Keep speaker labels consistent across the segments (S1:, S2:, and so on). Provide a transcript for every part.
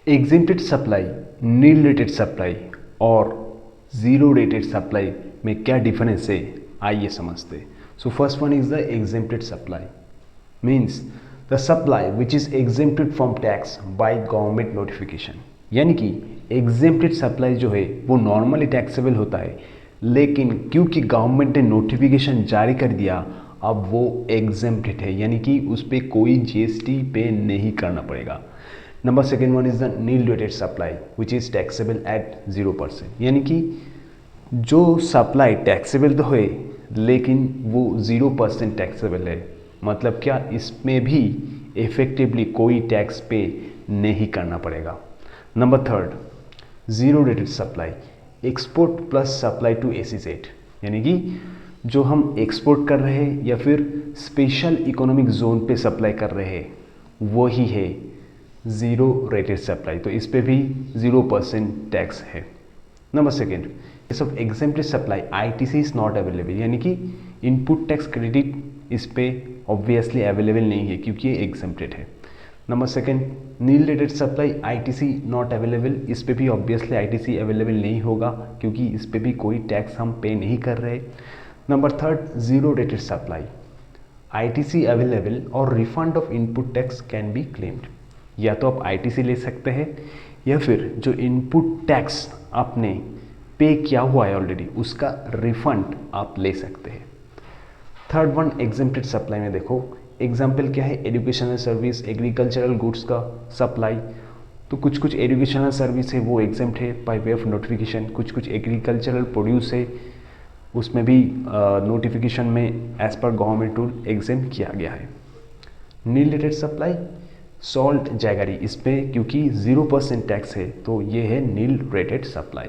S1: Exempted supply, nil rated supply और zero rated supply में क्या डिफरेंस है, आइए समझते। So first one is the exempted supply, means the supply which is exempted from tax by government notification. यानी कि exempted supply जो है वो नॉर्मली टैक्सेबल होता है, लेकिन क्योंकि गवर्नमेंट ने नोटिफिकेशन जारी कर दिया अब वो एग्जेम्प्टेड है, यानी कि उस पर कोई जीएसटी पे नहीं करना पड़ेगा। Number second one is the nil rated supply which is taxable at 0%, यानी कि जो सप्लाई टैक्सेबल तो है लेकिन वो 0% टैक्सेबल है। मतलब क्या, इसमें भी इफेक्टिवली कोई टैक्स पे नहीं करना पड़ेगा। Number third, zero rated supply, export plus supply to SEZ, यानी कि जो हम एक्सपोर्ट कर रहे हैं या फिर स्पेशल इकोनॉमिक जोन पे सप्लाई कर रहे हैं वही है ज़ीरो रेटेड सप्लाई, तो इस पे भी 0% टैक्स है। Number second, case of exempted supply ITC is not available, यानी कि इनपुट टैक्स क्रेडिट इस पे ऑब्वियसली अवेलेबल नहीं है क्योंकि ये एग्जेम्प्टेड है। Number second, nil rated supply ITC not available, इस पे भी ऑब्वियसली आईटीसी अवेलेबल नहीं होगा क्योंकि इस पे भी कोई टैक्स हम पे नहीं कर रहे। Number third, zero rated supply, ITC available और refund of input tax can be claimed. या तो आप आईटीसी ले सकते हैं या फिर जो इनपुट टैक्स आपने पे किया हुआ है ऑलरेडी उसका रिफंड आप ले सकते हैं। थर्ड वन, एग्जेम्प्टेड सप्लाई में देखो एग्जाम्पल क्या है, एजुकेशनल सर्विस, एग्रीकल्चरल गुड्स का सप्लाई। तो कुछ कुछ एजुकेशनल सर्विस है वो एग्जेम्प्ट है बाय वे ऑफ नोटिफिकेशन, कुछ एग्रीकल्चरल प्रोड्यूस है उसमें भी नोटिफिकेशन में as per government rule exempt किया गया है। Nil rated supply, salt jaggery, इस पे क्योंकि 0% टैक्स है तो ये है नील रेटेड सप्लाई।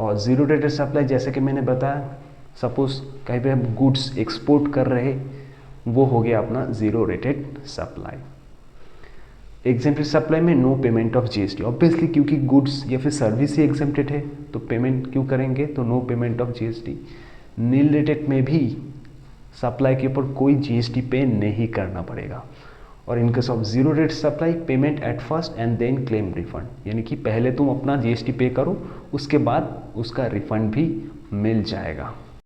S1: और जीरो रेटेड सप्लाई जैसे कि मैंने बताया, सपोज कहीं पे हम गुड्स एक्सपोर्ट कर रहे वो हो गया अपना zero rated supply. Exempted supply में no payment of GST, obviously क्योंकि गुड्स या फिर सर्विस ही एग्जेम्प्टेड है तो पेमेंट क्यों करेंगे, तो no payment of GST. Nil rated में भी सप्लाई के ऊपर कोई जीएसटी पे नहीं करना पड़ेगा। और in case of zero rate supply, payment at first and then claim refund, यानी कि पहले तुम अपना जीएसटी पे करो उसके बाद उसका रिफंड भी मिल जाएगा।